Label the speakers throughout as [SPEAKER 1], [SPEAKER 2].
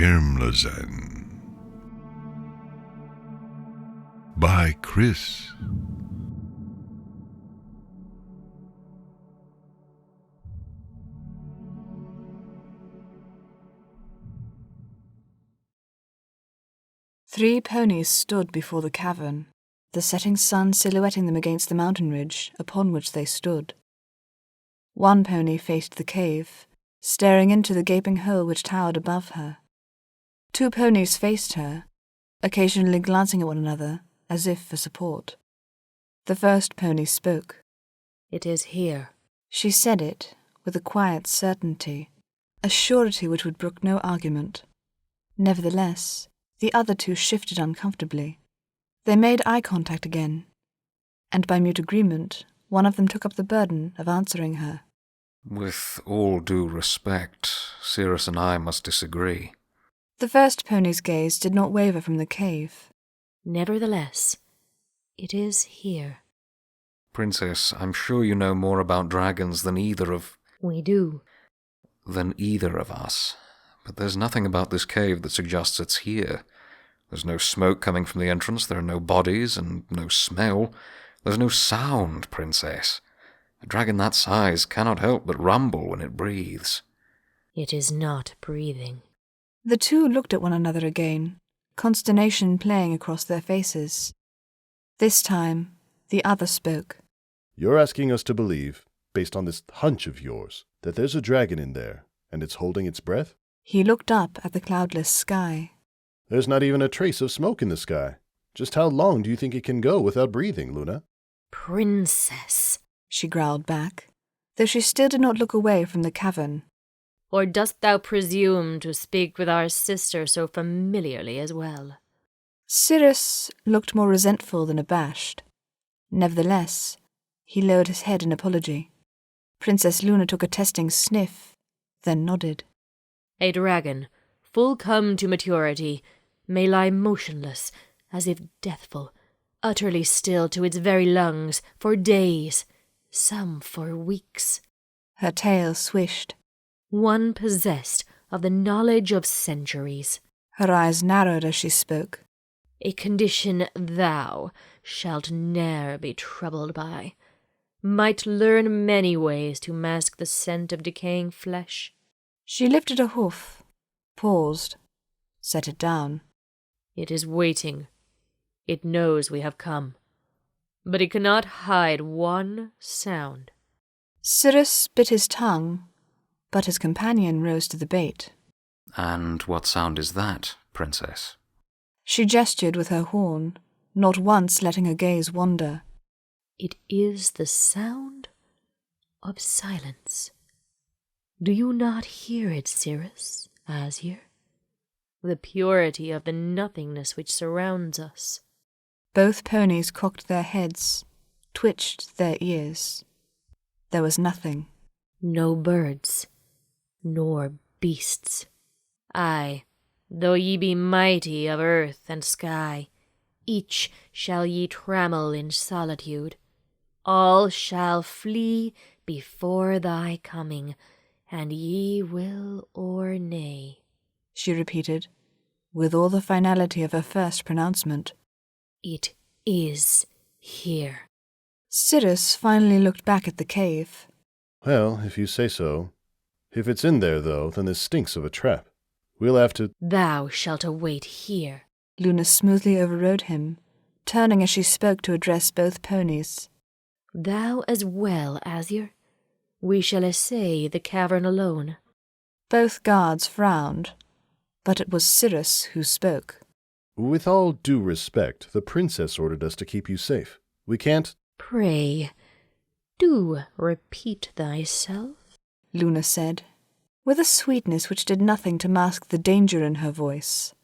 [SPEAKER 1] Wyrmlysan by Chris.
[SPEAKER 2] Three ponies stood before the cavern, the setting sun silhouetting them against the mountain ridge upon which they stood. One pony faced the cave, staring into the gaping hole which towered above her. Two ponies faced her, occasionally glancing at one another as if for support. The first pony spoke.
[SPEAKER 3] "It is here."
[SPEAKER 2] She said it with a quiet certainty, a surety which would brook no argument. Nevertheless, the other two shifted uncomfortably. They made eye contact again, and by mute agreement, one of them took up the burden of answering her.
[SPEAKER 4] "With all due respect, Cirrus and I must disagree."
[SPEAKER 2] The first pony's gaze did not waver from the cave.
[SPEAKER 3] "Nevertheless, it is here."
[SPEAKER 4] "Princess, I'm sure you know more about dragons than either of...
[SPEAKER 3] We do.
[SPEAKER 4] than either of us. But there's nothing about this cave that suggests it's here. There's no smoke coming from the entrance, there are no bodies, and no smell. There's no sound, Princess. A dragon that size cannot help but rumble when it breathes."
[SPEAKER 3] It is not breathing.
[SPEAKER 2] The two looked at one another again, consternation playing across their faces. This time, the other spoke.
[SPEAKER 5] "You're asking us to believe, based on this hunch of yours, that there's a dragon in there, and it's holding its breath?"
[SPEAKER 2] He looked up at the cloudless sky.
[SPEAKER 5] "There's not even a trace of smoke in the sky. Just how long do you think it can go without breathing, Luna?"
[SPEAKER 3] "Princess,"
[SPEAKER 2] she growled back, though she still did not look away from the cavern.
[SPEAKER 3] "or dost thou presume to speak with our sister so familiarly as well?"
[SPEAKER 2] Cirrus looked more resentful than abashed. Nevertheless, he lowered his head in apology. Princess Luna took a testing sniff, then nodded.
[SPEAKER 3] "A dragon, full come to maturity, may lie motionless, as if deathful, utterly still to its very lungs, for days, some for weeks."
[SPEAKER 2] Her tail swished.
[SPEAKER 3] "One possessed of the knowledge of centuries."
[SPEAKER 2] Her eyes narrowed as she spoke.
[SPEAKER 3] "A condition thou shalt ne'er be troubled by. Might learn many ways to mask the scent of decaying flesh."
[SPEAKER 2] She lifted a hoof, paused, set it down.
[SPEAKER 3] "It is waiting. It knows we have come. But it cannot hide one sound."
[SPEAKER 2] Cirrus bit his tongue, but his companion rose to the bait.
[SPEAKER 4] "And what sound is that, Princess?"
[SPEAKER 2] She gestured with her horn, not once letting her gaze wander.
[SPEAKER 3] "It is the sound of silence. Do you not hear it, Cirrus, Azir? The purity of the nothingness which surrounds us."
[SPEAKER 2] Both ponies cocked their heads, twitched their ears. There was nothing.
[SPEAKER 3] No birds, nor beasts. Aye, though ye be mighty of earth and sky, each shall ye trammel in solitude. All shall flee before thy coming, and ye will or nay,"
[SPEAKER 2] she repeated, with all the finality of her first pronouncement.
[SPEAKER 3] "It is here."
[SPEAKER 2] Cirrus finally looked back at the cave.
[SPEAKER 5] "Well, if you say so. If it's in there, though, then this stinks of a trap. We'll have to—"
[SPEAKER 3] "Thou shalt await here."
[SPEAKER 2] Luna smoothly overrode him, turning as she spoke to address both ponies.
[SPEAKER 3] "Thou as well, Azir. We shall essay the cavern alone."
[SPEAKER 2] Both guards frowned, but it was Cirrus who spoke.
[SPEAKER 5] "With all due respect, the princess ordered us to keep you safe. We can't—"
[SPEAKER 3] "Pray, do repeat thyself,"
[SPEAKER 2] Luna said, with a sweetness which did nothing to mask the danger in her voice.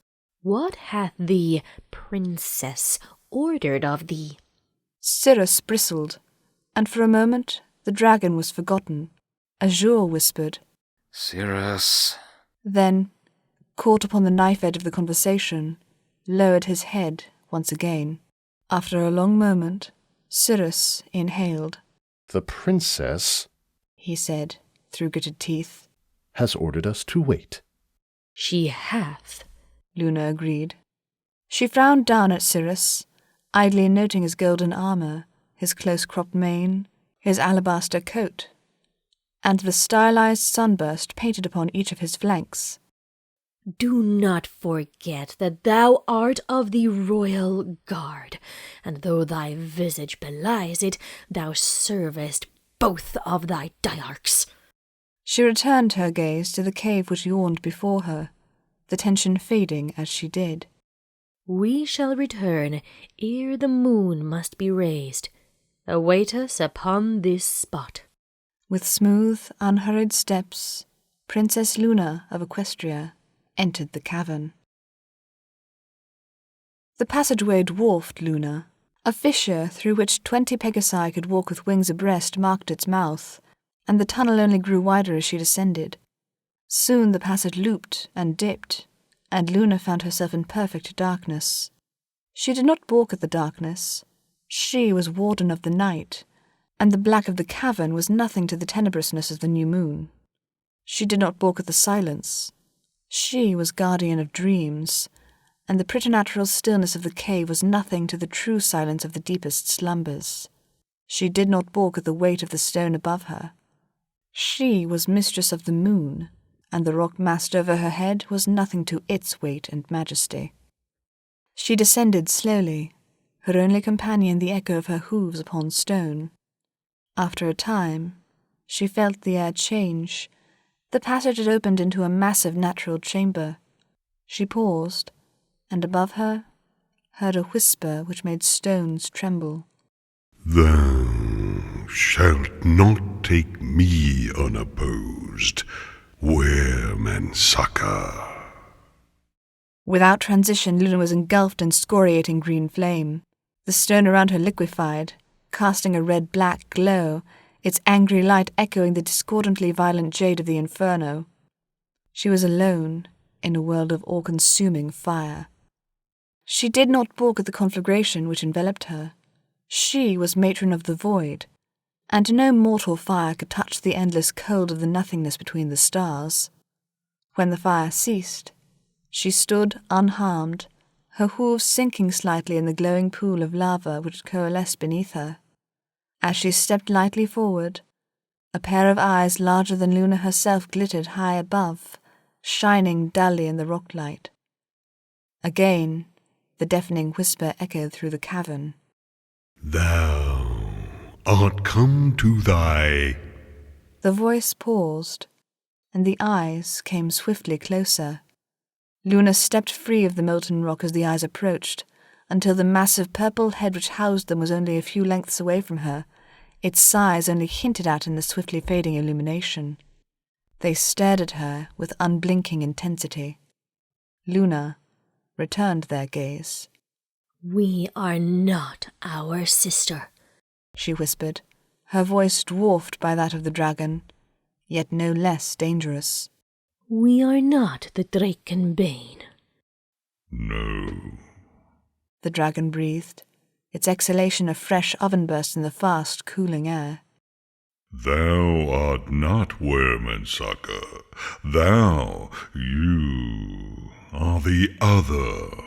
[SPEAKER 3] "What hath the princess ordered of thee?"
[SPEAKER 2] Cirrus bristled, and for a moment the dragon was forgotten. Azure whispered,
[SPEAKER 4] "Cirrus."
[SPEAKER 2] Then, caught upon the knife edge of the conversation, lowered his head once again. After a long moment, Cirrus inhaled.
[SPEAKER 5] "The princess,"
[SPEAKER 2] he said, through gritted teeth,
[SPEAKER 5] "has ordered us to wait."
[SPEAKER 3] She hath,
[SPEAKER 2] Luna agreed. She frowned down at Cyrus, idly noting his golden armour, his close-cropped mane, his alabaster coat, and the stylized sunburst painted upon each of his flanks.
[SPEAKER 3] Do not forget that thou art of the royal guard, and though thy visage belies it, thou servest both of thy diarchs.
[SPEAKER 2] She returned her gaze to the cave which yawned before her, the tension fading as she did.
[SPEAKER 3] We shall return ere the moon must be raised. Await us upon this spot.
[SPEAKER 2] With smooth, unhurried steps, Princess Luna of Equestria entered the cavern. The passageway dwarfed Luna. A fissure through which 20 Pegasi could walk with wings abreast marked its mouth, and the tunnel only grew wider as she descended. Soon the passage looped and dipped, and Luna found herself in perfect darkness. She did not balk at the darkness. She was warden of the night, and the black of the cavern was nothing to the tenebrousness of the new moon. She did not balk at the silence. She was guardian of dreams, and the preternatural stillness of the cave was nothing to the true silence of the deepest slumbers. She did not balk at the weight of the stone above her. She was mistress of the moon, and the rock massed over her head was nothing to its weight and majesty. She descended slowly, her only companion the echo of her hooves upon stone. After a time, she felt the air change. The passage had opened into a massive natural chamber. She paused, and above her heard a whisper which made stones tremble.
[SPEAKER 1] Thou shalt not take me unopposed, Wyrmlysan.
[SPEAKER 2] Without transition, Luna was engulfed in excoriating green flame. The stone around her liquefied, casting a red-black glow, its angry light echoing the discordantly violent jade of the inferno. She was alone in a world of all-consuming fire. She did not balk at the conflagration which enveloped her. She was matron of the void, and no mortal fire could touch the endless cold of the nothingness between the stars. When the fire ceased, she stood unharmed, her hooves sinking slightly in the glowing pool of lava which coalesced beneath her. As she stepped lightly forward, a pair of eyes larger than Luna herself glittered high above, shining dully in the rock light. Again, the deafening whisper echoed through the cavern.
[SPEAKER 1] Thou art come to thy...
[SPEAKER 2] The voice paused, and the eyes came swiftly closer. Luna stepped free of the molten rock as the eyes approached, until the massive purple head which housed them was only a few lengths away from her, its size only hinted at in the swiftly fading illumination. They stared at her with unblinking intensity. Luna returned their gaze.
[SPEAKER 3] We are not our sister,
[SPEAKER 2] she whispered, her voice dwarfed by that of the dragon, yet no less dangerous.
[SPEAKER 3] We are not the Drakenbane.
[SPEAKER 1] No.
[SPEAKER 2] The dragon breathed, its exhalation a fresh oven burst in the fast, cooling air.
[SPEAKER 1] Thou art not Wyrmlysan. You are the other.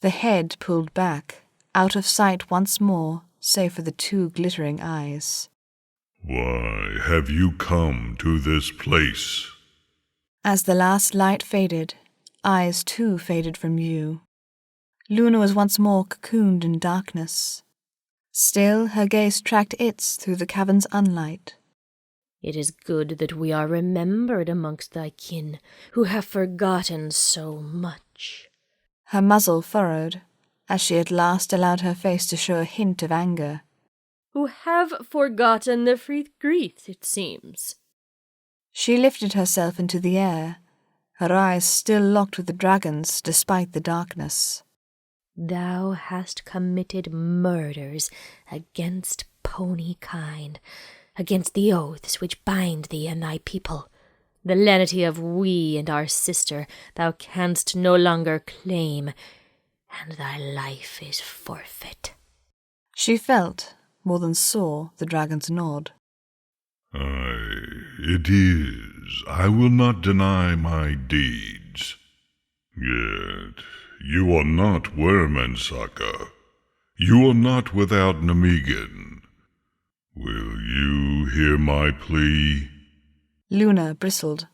[SPEAKER 2] The head pulled back, out of sight once more, save for the two glittering eyes.
[SPEAKER 1] Why have you come to this place?
[SPEAKER 2] As the last light faded, eyes too faded from view. Luna was once more cocooned in darkness. Still her gaze tracked its through the cavern's unlight.
[SPEAKER 3] It is good that we are remembered amongst thy kin, who have forgotten so much.
[SPEAKER 2] Her muzzle furrowed, as she at last allowed her face to show a hint of anger.
[SPEAKER 3] Who have forgotten the Freepony, it seems.
[SPEAKER 2] She lifted herself into the air, her eyes still locked with the dragon's despite the darkness.
[SPEAKER 3] Thou hast committed murders against pony kind, against the oaths which bind thee and thy people. The lenity of we and our sister thou canst no longer claim, and thy life is forfeit.
[SPEAKER 2] She felt, more than saw, the dragon's nod.
[SPEAKER 1] Aye, it is. I will not deny my deeds. Yet, you are not Wyrmlysan. You are not without Nemigan. Will you hear my plea?
[SPEAKER 2] Luna bristled.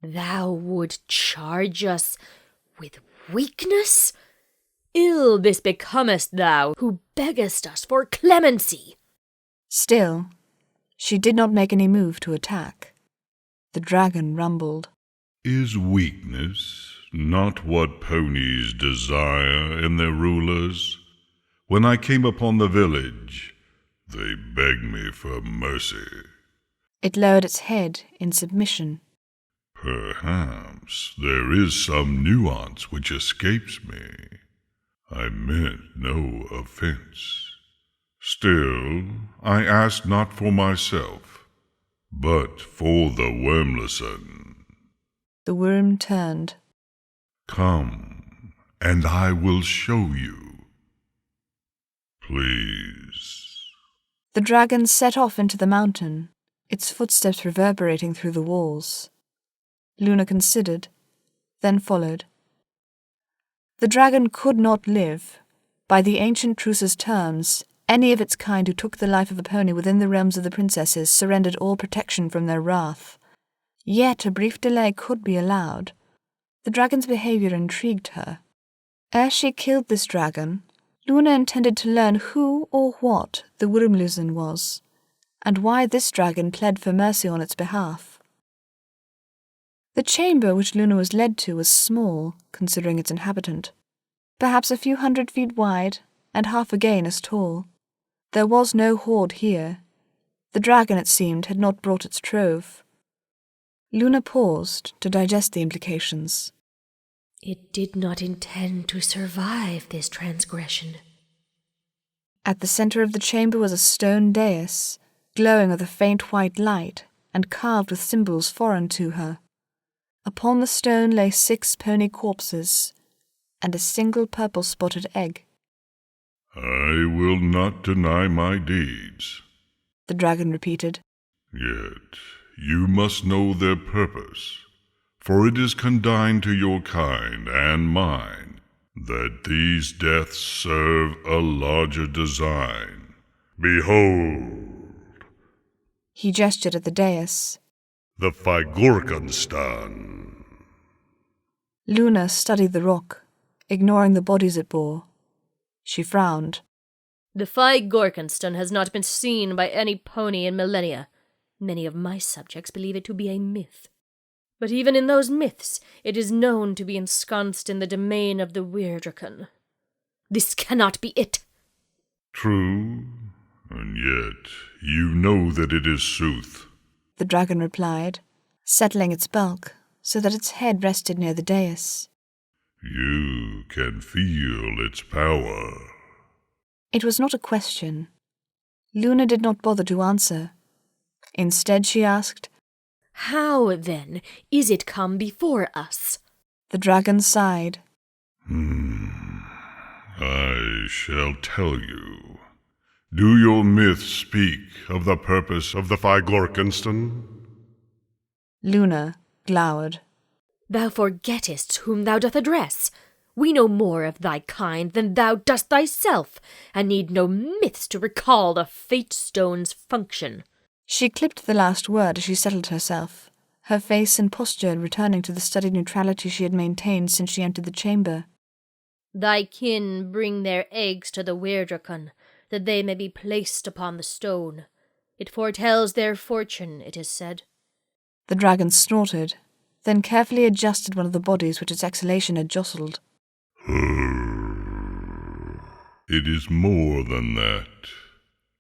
[SPEAKER 3] Thou would charge us with weakness? Ill this becomest thou, who beggest us for clemency.
[SPEAKER 2] Still, she did not make any move to attack. The dragon rumbled.
[SPEAKER 1] Is weakness not what ponies desire in their rulers? When I came upon the village, they begged me for mercy.
[SPEAKER 2] It lowered its head in submission.
[SPEAKER 1] Perhaps there is some nuance which escapes me. I meant no offense. Still, I ask not for myself, but for the Wyrmlysan.
[SPEAKER 2] The worm turned.
[SPEAKER 1] Come, and I will show you. Please.
[SPEAKER 2] The dragon set off into the mountain, its footsteps reverberating through the walls. Luna considered, then followed. The dragon could not live. By the ancient truce's terms, any of its kind who took the life of a pony within the realms of the princesses surrendered all protection from their wrath. Yet a brief delay could be allowed. The dragon's behavior intrigued her. Ere she killed this dragon, Luna intended to learn who or what the Wyrmlysan was, and why this dragon pled for mercy on its behalf. The chamber which Luna was led to was small, considering its inhabitant, perhaps a few 100 feet wide and half again as tall. There was no hoard here. The dragon, it seemed, had not brought its trove. Luna paused to digest the implications.
[SPEAKER 3] It did not intend to survive this transgression.
[SPEAKER 2] At the center of the chamber was a stone dais, glowing with a faint white light and carved with symbols foreign to her. Upon the stone lay 6 pony corpses and a single purple-spotted egg.
[SPEAKER 1] I will not deny my deeds,
[SPEAKER 2] The dragon repeated.
[SPEAKER 1] yet you must know their purpose, for it is condign to your kind and mine that these deaths serve a larger design. Behold,
[SPEAKER 2] He gestured at the dais.
[SPEAKER 1] the Figurkanstan.
[SPEAKER 2] Luna studied the rock, ignoring the bodies it bore. She frowned.
[SPEAKER 3] The Figurkanstan has not been seen by any pony in millennia. Many of my subjects believe it to be a myth. But even in those myths, it is known to be ensconced in the domain of the Wyrmlysan. This cannot be it.
[SPEAKER 1] True, and yet you know that it is sooth.
[SPEAKER 2] The dragon replied, settling its bulk so that its head rested near the dais.
[SPEAKER 1] You can feel its power.
[SPEAKER 2] It was not a question. Luna did not bother to answer. Instead she asked,
[SPEAKER 3] How, then, is it come before us?
[SPEAKER 2] The dragon sighed.
[SPEAKER 1] I shall tell you. Do your myths speak of the purpose of the Figurkanstan?
[SPEAKER 2] Luna glowered.
[SPEAKER 3] Thou forgettest whom thou doth address. We know more of thy kind than thou dost thyself, and need no myths to recall the fate stone's function.
[SPEAKER 2] She clipped the last word as she settled herself, her face and posture returning to the studied neutrality she had maintained since she entered the chamber.
[SPEAKER 3] Thy kin bring their eggs to the Wyrmlysan, that they may be placed upon the stone. It foretells their fortune, it is said.
[SPEAKER 2] The dragon snorted, then carefully adjusted one of the bodies which its exhalation had jostled.
[SPEAKER 1] It is more than that.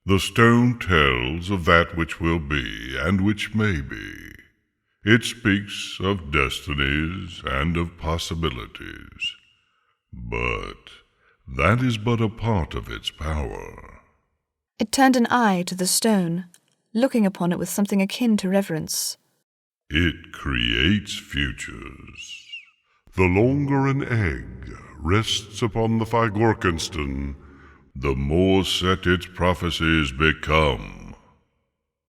[SPEAKER 1] The stone tells of that which will be and which may be. It speaks of destinies and of possibilities. But that is but a part of its power.
[SPEAKER 2] It turned an eye to the stone, looking upon it with something akin to reverence.
[SPEAKER 1] It creates futures. The longer an egg rests upon the Figurkanstan, the more set its prophecies become.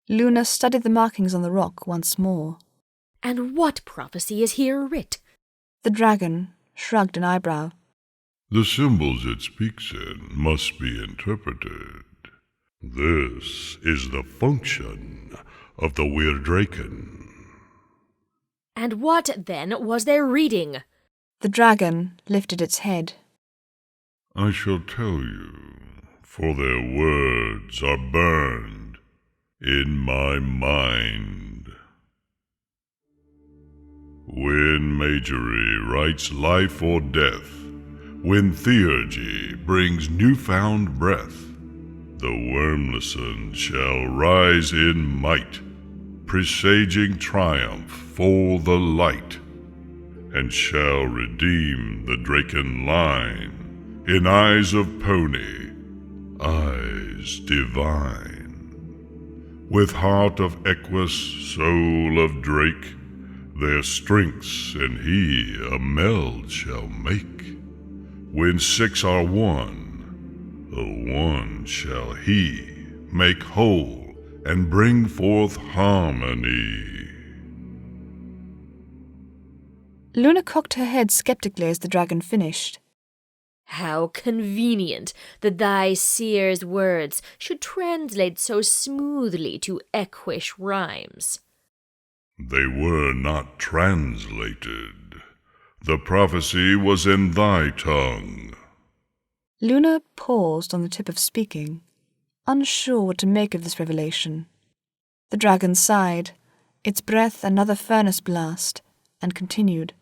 [SPEAKER 2] Luna studied the markings on the rock once more.
[SPEAKER 3] And what prophecy is here writ?
[SPEAKER 2] The dragon shrugged an eyebrow.
[SPEAKER 1] The symbols it speaks in must be interpreted. This is the function of the Wyrmlysan.
[SPEAKER 3] And what, then, was their reading?
[SPEAKER 2] The dragon lifted its head.
[SPEAKER 1] I shall tell you, for their words are burned in my mind. When Majory writes life or death, when Theurgy brings newfound breath, the Wyrmlysan shall rise in might, presaging triumph for the light, and shall redeem the Draken line in eyes of pony, eyes divine. With heart of Equus, soul of Drake, their strengths and he a meld shall make. When 6 are one, the one shall he make whole and bring forth harmony.
[SPEAKER 2] Luna cocked her head skeptically as the dragon finished.
[SPEAKER 3] How convenient that thy seer's words should translate so smoothly to Equish rhymes.
[SPEAKER 1] They were not translated. The prophecy was in thy tongue.
[SPEAKER 2] Luna paused on the tip of speaking, unsure what to make of this revelation. The dragon sighed, its breath another furnace blast, and continued.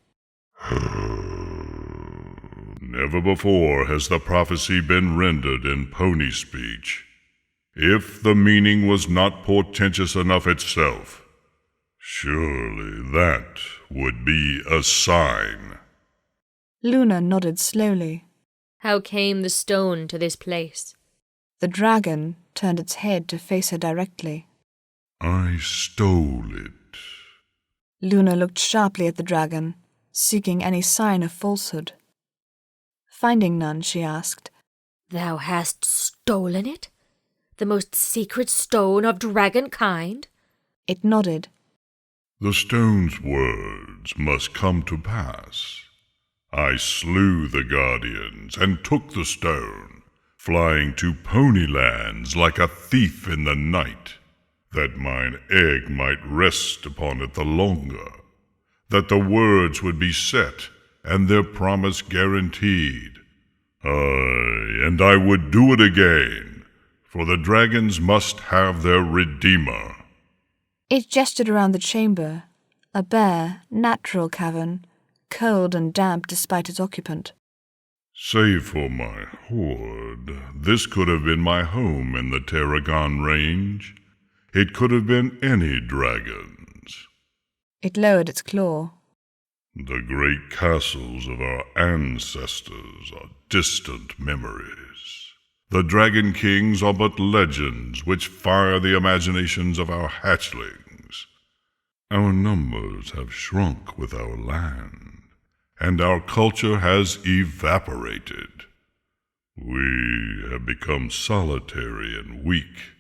[SPEAKER 1] Never before has the prophecy been rendered in pony speech. If the meaning was not portentous enough itself, surely that would be a sign.
[SPEAKER 2] Luna nodded slowly.
[SPEAKER 3] How came the stone to this place?
[SPEAKER 2] The dragon turned its head to face her directly.
[SPEAKER 1] I stole it.
[SPEAKER 2] Luna looked sharply at the dragon, seeking any sign of falsehood. Finding none, she asked,
[SPEAKER 3] Thou hast stolen it? The most secret stone of dragon kind?
[SPEAKER 2] It nodded.
[SPEAKER 1] The stone's words must come to pass. I slew the guardians and took the stone, flying to Ponylands like a thief in the night, that mine egg might rest upon it the longer, that the words would be set and their promise guaranteed. Aye, and I would do it again, for the dragons must have their Redeemer.
[SPEAKER 2] It gestured around the chamber, a bare, natural cavern, cold and damp despite its occupant.
[SPEAKER 1] Save for my hoard, this could have been my home in the Tarragon Range. It could have been any dragon's.
[SPEAKER 2] It lowered its claw.
[SPEAKER 1] The great castles of our ancestors are distant memories. The Dragon Kings are but legends which fire the imaginations of our hatchlings. Our numbers have shrunk with our land, and our culture has evaporated. We have become solitary and weak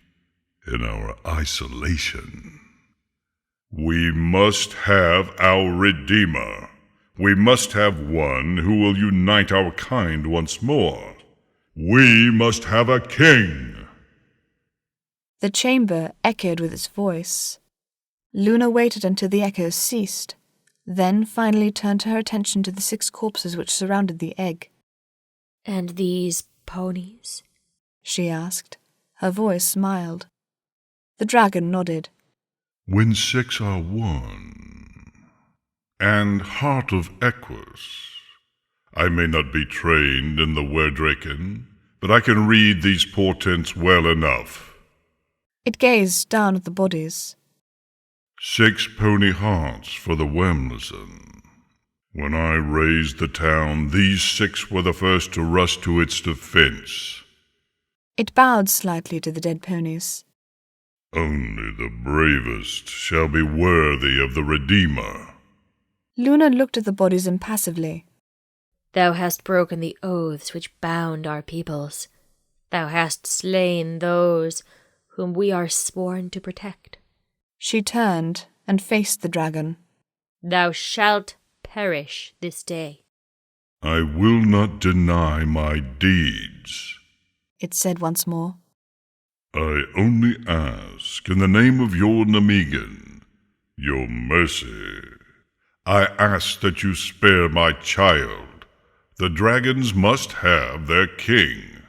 [SPEAKER 1] in our isolation. We must have our Redeemer. We must have one who will unite our kind once more. We must have a king.
[SPEAKER 2] The chamber echoed with its voice. Luna waited until the echoes ceased, then finally turned her attention to the 6 corpses which surrounded the egg.
[SPEAKER 3] And these ponies?
[SPEAKER 2] She asked. Her voice mild. The dragon nodded.
[SPEAKER 1] When 6 are one, and heart of Equus, I may not be trained in the Wyrmlysan, but I can read these portents well enough.
[SPEAKER 2] It gazed down at the bodies.
[SPEAKER 1] 6 pony hearts for the Wyrmlysan. When I raised the town, these 6 were the first to rush to its defense.
[SPEAKER 2] It bowed slightly to the dead ponies.
[SPEAKER 1] Only the bravest shall be worthy of the Redeemer.
[SPEAKER 2] Luna looked at the bodies impassively.
[SPEAKER 3] Thou hast broken the oaths which bound our peoples. Thou hast slain those whom we are sworn to protect.
[SPEAKER 2] She turned and faced the dragon.
[SPEAKER 3] Thou shalt perish this day.
[SPEAKER 1] I will not deny my deeds.
[SPEAKER 2] It said once more.
[SPEAKER 1] I only ask in the name of your Namigan, your mercy. I ask that you spare my child. The dragons must have their king.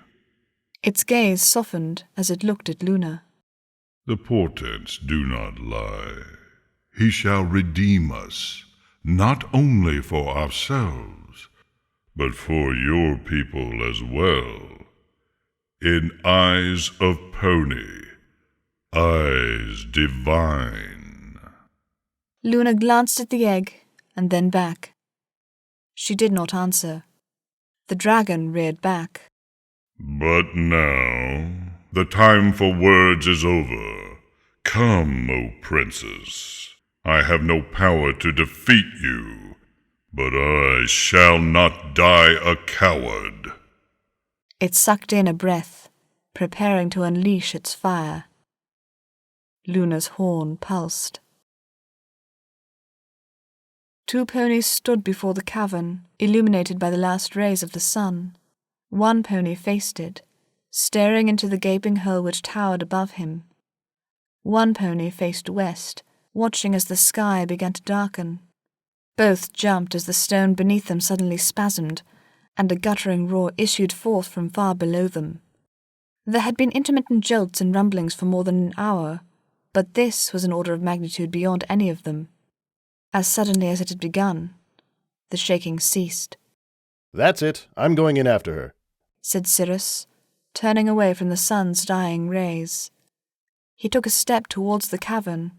[SPEAKER 2] Its gaze softened as it looked at Luna.
[SPEAKER 1] The portents do not lie. He shall redeem us, not only for ourselves, but for your people as well. In eyes of pony, eyes divine.
[SPEAKER 2] Luna glanced at the egg and then back. She did not answer. The dragon reared back.
[SPEAKER 1] But now, the time for words is over. Come, O princess. I have no power to defeat you, but I shall not die a coward.
[SPEAKER 2] It sucked in a breath, preparing to unleash its fire. Luna's horn pulsed. 2 ponies stood before the cavern, illuminated by the last rays of the sun. 1 pony faced it, staring into the gaping hole which towered above him. 1 pony faced west, watching as the sky began to darken. Both jumped as the stone beneath them suddenly spasmed, and a guttering roar issued forth from far below them. There had been intermittent jolts and rumblings for more than an hour, but this was an order of magnitude beyond any of them. As suddenly as it had begun, the shaking ceased.
[SPEAKER 5] That's it. I'm going in after her,
[SPEAKER 2] said Cyrus, turning away from the sun's dying rays. He took a step towards the cavern,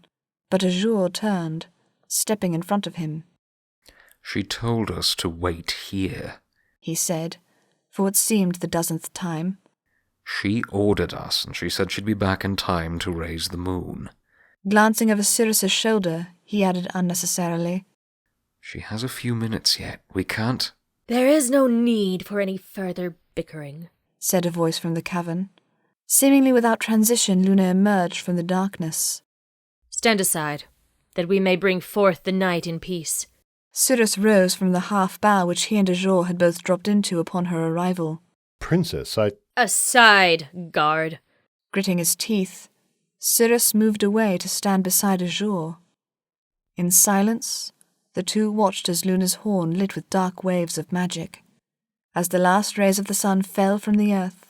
[SPEAKER 2] but Azure turned, stepping in front of him.
[SPEAKER 4] She told us to wait here,
[SPEAKER 2] he said, for what seemed the dozenth time.
[SPEAKER 4] She ordered us, and she said she'd be back in time to raise the moon.
[SPEAKER 2] Glancing over Cyrus's shoulder, he added unnecessarily,
[SPEAKER 4] She has a few minutes yet. We can't...
[SPEAKER 3] There is no need for any further bickering,
[SPEAKER 2] said a voice from the cavern. Seemingly without transition, Luna emerged from the darkness.
[SPEAKER 3] Stand aside, that we may bring forth the night in peace.
[SPEAKER 2] Cyrus rose from the half-bow which he and Azure had both dropped into upon her arrival.
[SPEAKER 5] Princess,
[SPEAKER 3] Aside, guard.
[SPEAKER 2] Gritting his teeth, Cyrus moved away to stand beside Azure. In silence, the two watched as Luna's horn lit with dark waves of magic. As the last rays of the sun fell from the earth,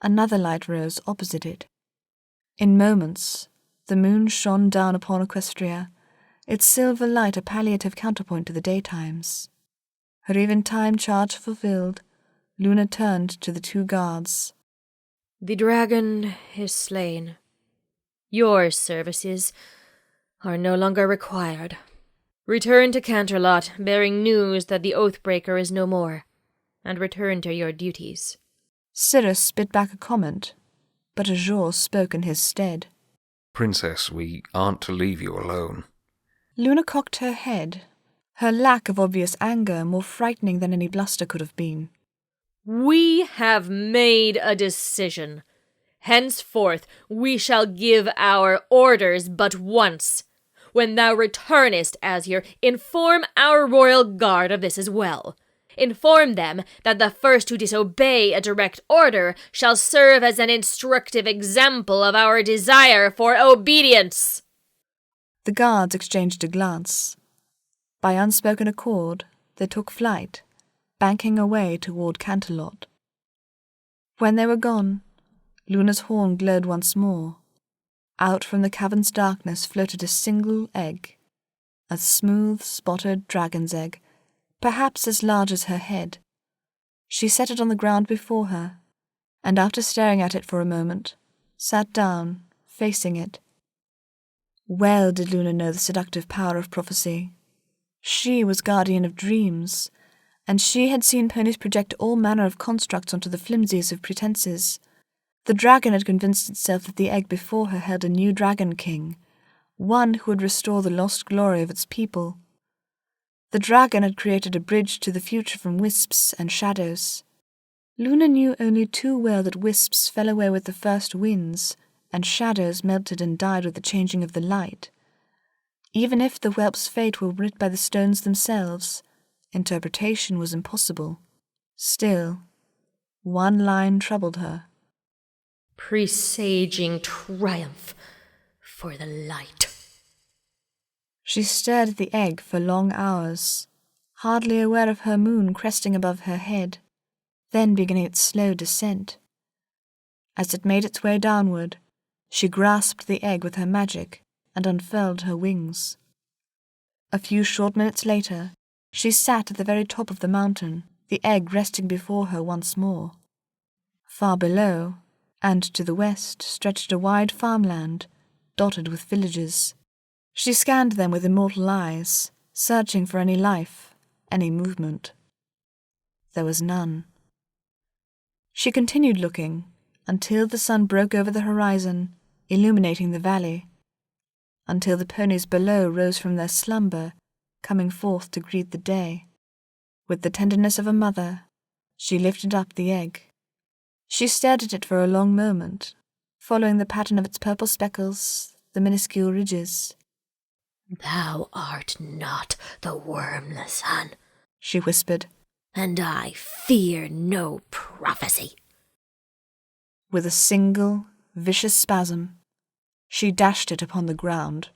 [SPEAKER 2] another light rose opposite it. In moments, the moon shone down upon Equestria, its silver light a palliative counterpoint to the daytimes. Her even-time charge fulfilled, Luna turned to the 2 guards.
[SPEAKER 3] The dragon is slain. Your services are no longer required. Return to Canterlot, bearing news that the Oathbreaker is no more, and return to your duties.
[SPEAKER 2] Cyrus spit back a comment, but Azure spoke in his stead.
[SPEAKER 4] Princess, we aren't to leave you alone.
[SPEAKER 2] Luna cocked her head, her lack of obvious anger more frightening than any bluster could have been.
[SPEAKER 3] We have made a decision. Henceforth we shall give our orders but once. When thou returnest, Azure, inform our royal guard of this as well. Inform them that the first to disobey a direct order shall serve as an instructive example of our desire for obedience.
[SPEAKER 2] The guards exchanged a glance. By unspoken accord, they took flight, banking away toward Canterlot. When they were gone, Luna's horn glowed once more. Out from the cavern's darkness floated a single egg, a smooth, spotted dragon's egg, perhaps as large as her head. She set it on the ground before her, and after staring at it for a moment, sat down, facing it. Well did Luna know the seductive power of prophecy. She was guardian of dreams, and she had seen ponies project all manner of constructs onto the flimsiest of pretenses. The dragon had convinced itself that the egg before her held a new dragon king, one who would restore the lost glory of its people. The dragon had created a bridge to the future from wisps and shadows. Luna knew only too well that wisps fell away with the first winds, and shadows melted and died with the changing of the light. Even if the whelp's fate were writ by the stones themselves, interpretation was impossible. Still, one line troubled her.
[SPEAKER 3] Presaging triumph for the light.
[SPEAKER 2] She stared at the egg for long hours, hardly aware of her moon cresting above her head, then beginning its slow descent. As it made its way downward, she grasped the egg with her magic and unfurled her wings. A few short minutes later, she sat at the very top of the mountain, the egg resting before her once more. Far below, and to the west, stretched a wide farmland, dotted with villages. She scanned them with immortal eyes, searching for any life, any movement. There was none. She continued looking until the sun broke over the horizon, illuminating the valley, until the ponies below rose from their slumber, coming forth to greet the day. With the tenderness of a mother, she lifted up the egg. She stared at it for a long moment, following the pattern of its purple speckles, the minuscule ridges.
[SPEAKER 3] Thou art not the Wyrmlysan,
[SPEAKER 2] she whispered,
[SPEAKER 3] and I fear no prophecy.
[SPEAKER 2] With a single, vicious spasm, she dashed it upon the ground.